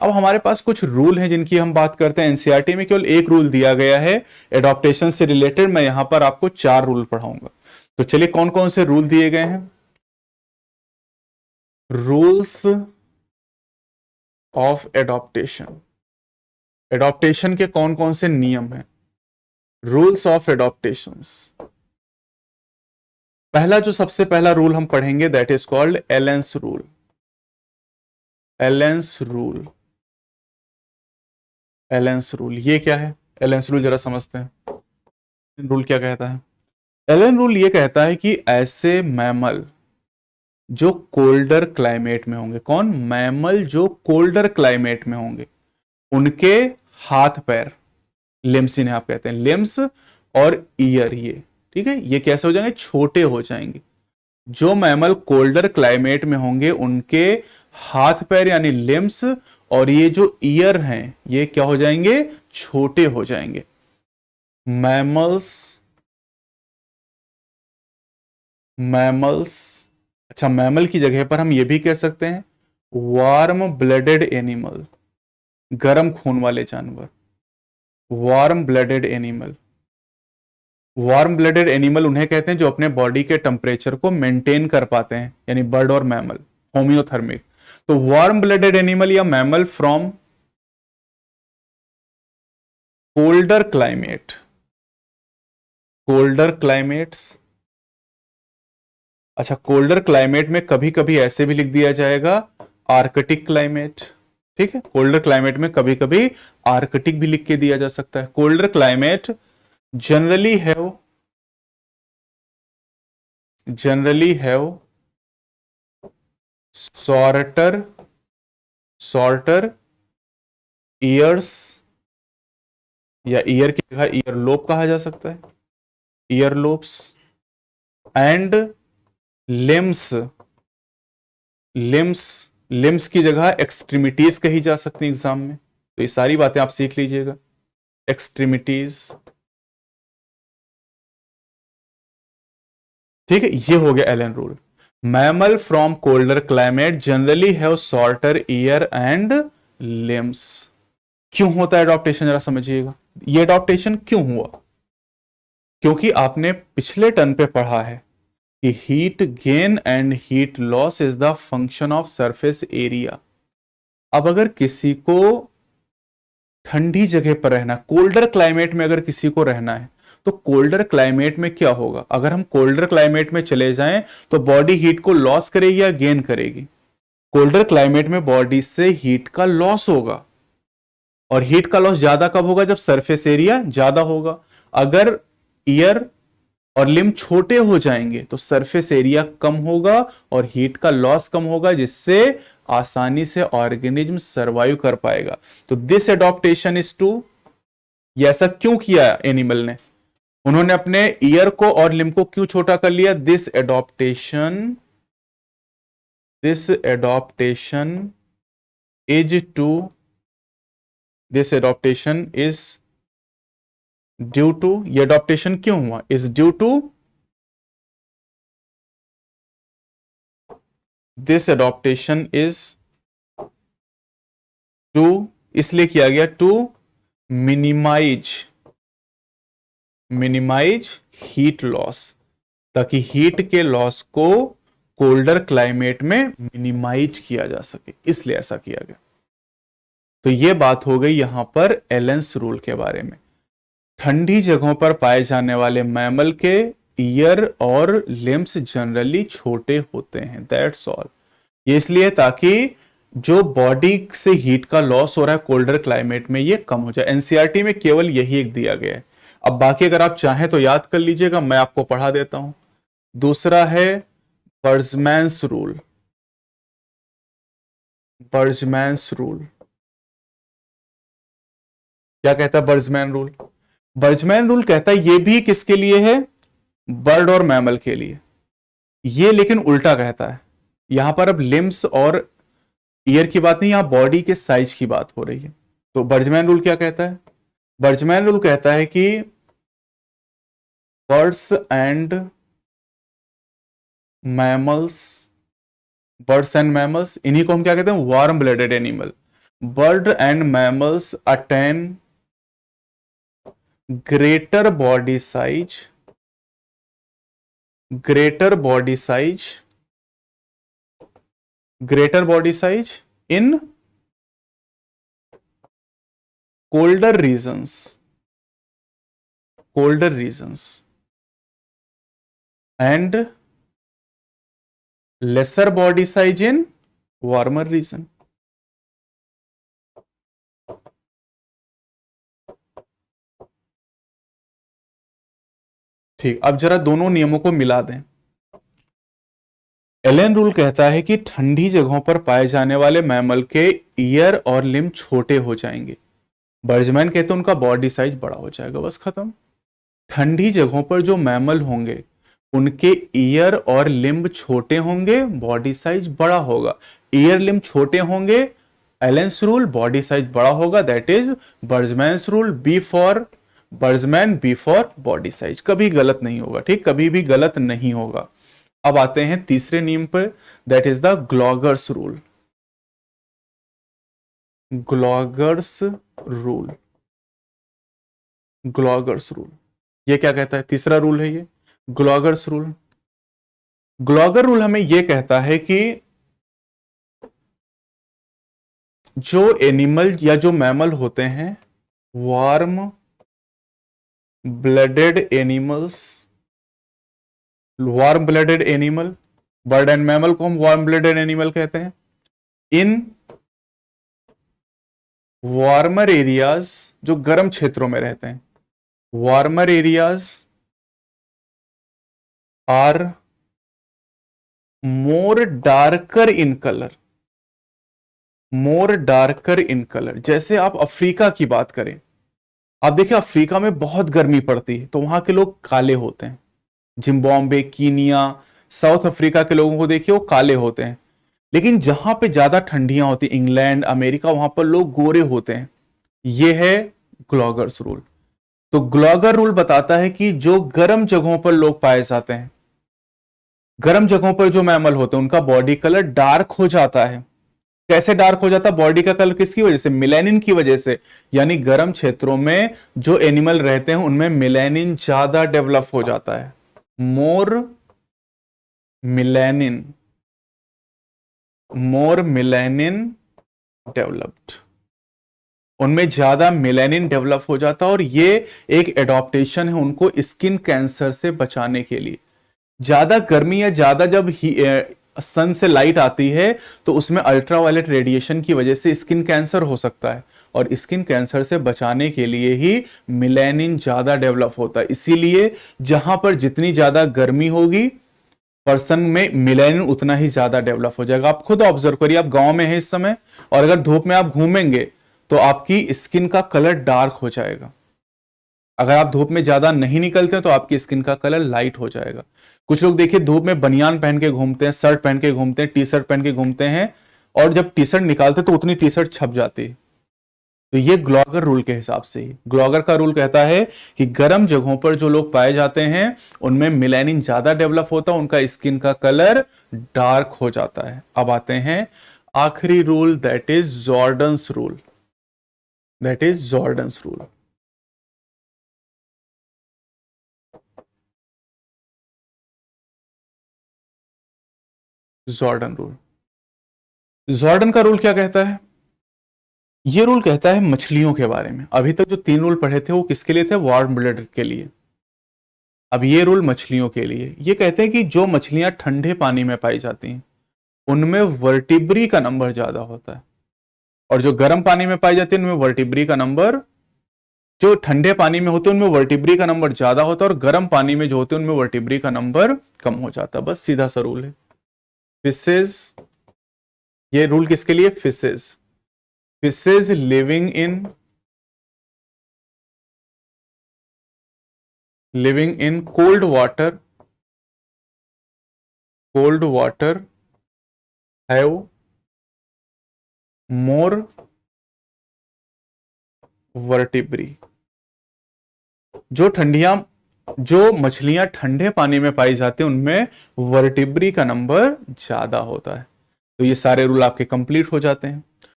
अब हमारे पास कुछ रूल हैं जिनकी हम बात करते हैं। एनसीईआरटी में केवल एक रूल दिया गया है एडॉप्टेशन से रिलेटेड, मैं यहां पर आपको 4 रूल पढ़ाऊंगा। तो चलिए कौन कौन से रूल दिए गए हैं। रूल्स ऑफ एडॉप्टेशन, एडॉप्टेशन के कौन कौन से नियम हैं। रूल्स ऑफ एडॉप्टेशंस, पहला जो सबसे पहला रूल हम पढ़ेंगे that is called एलेंस rule. एलेंस rule, एलेंस rule ये क्या है। एलेंस रूल जरा समझते हैं। रूल क्या कहता है। एलन रूल ये कहता है कि ऐसे मैमल जो कोल्डर क्लाइमेट में होंगे, कौन, मैमल जो कोल्डर क्लाइमेट में होंगे, उनके हाथ पैर, लिम्स इन्हें आप कहते हैं, लिम्स और ईयर, ये ठीक है, ये कैसे हो जाएंगे, छोटे हो जाएंगे। जो मैमल कोल्डर क्लाइमेट में होंगे उनके हाथ पैर यानी लिम्स और ये जो ईयर हैं ये क्या हो जाएंगे, छोटे हो जाएंगे। मैमल्स, मैमल्स, अच्छा मैमल की जगह पर हम ये भी कह सकते हैं वार्म ब्लडेड एनिमल, गर्म खून वाले जानवर, warm blooded animal. Warm blooded animal उन्हें कहते हैं जो अपने बॉडी के टेम्परेचर को मेंटेन कर पाते हैं, यानी बर्ड और मैमल, होम्योथर्मिक। तो वार्म ब्लडेड एनिमल या mammal from colder climate, colder climates. अच्छा कोल्डर क्लाइमेट में कभी कभी ऐसे भी लिख दिया जाएगा आर्कटिक क्लाइमेट, ठीक है, कोल्डर क्लाइमेट में कभी कभी आर्कटिक भी लिख के दिया जा सकता है। Colder climate generally have shorter shorter years, या ईयर की जगह ईयर लोब कहा जा सकता है, year lobes, and limbs, limbs, limbs की जगह एक्सट्रीमिटीज कही जा सकती है एग्जाम में, तो ये सारी बातें आप सीख लीजिएगा। एक्सट्रीमिटीज, ठीक है, ये हो गया Allen rule. Mammal from colder climate generally have shorter ear and limbs. क्यों होता है एडॉप्टेशन, जरा समझिएगा। ये एडॉप्टेशन क्यों हुआ, क्योंकि आपने पिछले टर्न पे पढ़ा है कि heat gain and heat loss is the function of surface area. अब अगर किसी को ठंडी जगह पर रहना, कोल्डर क्लाइमेट में अगर किसी को रहना है, तो कोल्डर क्लाइमेट में क्या होगा, अगर हम कोल्डर क्लाइमेट में चले जाएं तो बॉडी हीट को लॉस करेगी या गेन करेगी। कोल्डर क्लाइमेट में बॉडी से हीट का लॉस होगा, और हीट का लॉस ज्यादा कब होगा, जब सरफेस एरिया ज्यादा होगा। अगर ईयर और लिम्ब छोटे हो जाएंगे तो सरफेस एरिया कम होगा और हीट का लॉस कम होगा, जिससे आसानी से ऑर्गेनिज्म सरवाइव कर पाएगा। तो दिस एडॉप्टेशन इज टू, ये ऐसा क्यों किया एनिमल ने, उन्होंने अपने ईयर को और लिम्ब को क्यों छोटा कर लिया। This adaptation is to, this adaptation is due to, ये एडॉप्टेशन क्यों हुआ, is due to, this adaptation is to, इसलिए किया गया टू मिनिमाइज हीट लॉस, ताकि हीट के लॉस को कोल्डर क्लाइमेट में मिनिमाइज किया जा सके, इसलिए ऐसा किया गया। तो यह बात हो गई यहां पर एलेंस रूल के बारे में। ठंडी जगहों पर पाए जाने वाले मैमल के ईयर और लिम्स जनरली छोटे होते हैं, दैट्स ऑल। ये इसलिए ताकि जो बॉडी से हीट का लॉस हो रहा है कोल्डर क्लाइमेट में ये कम हो जाए। एनसीईआरटी में केवल यही एक दिया गया है। अब बाकी अगर आप चाहें तो याद कर लीजिएगा, मैं आपको पढ़ा देता हूं। दूसरा है बर्जमैन्स रूल। बर्जमैन्स रूल क्या कहता है, बर्जमैन रूल, बर्जमैन रूल कहता है ये भी किसके लिए है, बर्ड और मैमल के लिए। ये लेकिन उल्टा कहता है, यहां पर अब लिम्स और ईयर की बात नहीं, यहां बॉडी के साइज की बात हो रही है। तो बर्जमैन रूल क्या कहता है, बर्जमैन रूल कहता है कि birds and mammals, birds and mammals, इन्हीं को हम क्या कहते हैं, warm blooded animal. Bird and mammals attain greater body size, greater body size, greater body size in colder regions, colder regions and lesser body size in warmer region. ठीक, अब जरा दोनों नियमों को मिला दें। एलन रूल कहता है कि ठंडी जगहों पर पाए जाने वाले मैमल के ईयर और लिम्ब छोटे हो जाएंगे। बर्जमैन कहते हैं उनका बॉडी साइज बड़ा हो जाएगा। बस खत्म। ठंडी जगहों पर जो मैमल होंगे उनके ईयर और लिम्ब छोटे होंगे, बॉडी साइज बड़ा होगा। ईयर लिम्ब छोटे होंगे, एलेंस रूल, बॉडी साइज बड़ा होगा, that is Bergmann's rule. B for Bergmann, B for body size. कभी गलत नहीं होगा, ठीक, कभी भी गलत नहीं होगा। अब आते हैं तीसरे नियम पर, that is the Gloger's rule. Gloger's rule, Gloger's rule ये क्या कहता है? तीसरा रूल है ये ग्लॉगर्स रूल। ग्लॉगर रूल हमें यह कहता है कि जो एनिमल या जो मैमल होते हैं, warm blooded animals, warm blooded animal, bird and mammal को हम वार्म ब्लडेड एनिमल कहते हैं, इन वार्मर एरियाज, जो गर्म क्षेत्रों में रहते हैं, warmer areas are more darker in colour, more darker in colour. जैसे आप अफ्रीका की बात करें, आप देखिए अफ्रीका में बहुत गर्मी पड़ती है तो वहां के लोग काले होते हैं। जिम्बाब्वे, कीनिया, साउथ अफ्रीका के लोगों को देखिए वो काले होते हैं। लेकिन जहां पे ज्यादा ठंडियां होती, इंग्लैंड, अमेरिका, वहां पर लोग गोरे होते हैं। यह है ग्लॉगर्स रूल। तो ग्लॉगर रूल बताता है कि जो गर्म जगहों पर लोग पाए जाते हैं, गर्म जगहों पर जो मैमल होते हैं, उनका बॉडी कलर डार्क हो जाता है। कैसे डार्क हो जाता है बॉडी का कलर? किसकी वजह से? मिलेनिन की वजह से। यानी गर्म क्षेत्रों में जो एनिमल रहते हैं उनमें मिलेनिन ज्यादा डेवलप हो जाता है। मोर मिलेनिन, मोर मिलेनिन डेवलप्ड, उनमें ज्यादा मिलेनिन डेवलप हो जाता है। और ये एक एडॉप्टेशन है उनको स्किन कैंसर से बचाने के लिए। ज्यादा गर्मी या ज्यादा जब सन से लाइट आती है तो उसमें अल्ट्रावायलेट रेडिएशन की वजह से स्किन कैंसर हो सकता है, और स्किन कैंसर से बचाने के लिए ही मिलेनिन ज्यादा डेवलप होता है। इसीलिए जहां पर जितनी ज्यादा गर्मी होगी पर्सन में मिलेनिन उतना ही ज्यादा डेवलप हो जाएगा। आप खुद ऑब्जर्व करिए, आप गांव में हैं इस समय और अगर धूप में आप घूमेंगे तो आपकी स्किन का कलर डार्क हो जाएगा। अगर आप धूप में ज्यादा नहीं निकलते हैं तो आपकी स्किन का कलर लाइट हो जाएगा। कुछ लोग देखिए धूप में बनियान पहन के घूमते हैं, शर्ट पहन के घूमते हैं, टी शर्ट पहन के घूमते हैं, और जब टी शर्ट निकालते तो उतनी टी शर्ट छप जाती है। तो ये ग्लॉगर रूल के हिसाब से ही, ग्लॉगर का रूल कहता है कि गर्म जगहों पर जो लोग पाए जाते हैं उनमें मिलेनिन ज्यादा डेवलप होता है, उनका स्किन का कलर डार्क हो जाता है। अब आते हैं आखिरी rule, that is Jordans rule, that is Jordans rule. Jordan rule, Jordan का रूल क्या कहता है? यह रूल कहता है मछलियों के बारे में। अभी तक जो 3 रूल पढ़े थे वो किसके लिए थे? वार्म ब्लडेड के लिए। अब ये रूल मछलियों के लिए। ये कहते हैं कि जो मछलियां ठंडे पानी में पाई जाती हैं उनमें वर्टिब्री का नंबर ज्यादा होता है, और जो गर्म पानी में पाई जाती है उनमें वर्टिब्री का नंबर, जो ठंडे पानी में होते हैं उनमें वर्टिब्री का नंबर ज्यादा होता है, और गर्म पानी में जो होते हैं उनमें वर्टिब्री का नंबर कम हो जाता है। बस सीधा सा रूल है। फिशेज, ये रूल किसके लिए? Fishes, fishes living in cold water have more vertebrae. जो मछलियां ठंडे पानी में पाई जाती हैं उनमें वर्टिब्री का नंबर ज्यादा होता है। तो ये सारे रूल आपके कंप्लीट हो जाते हैं।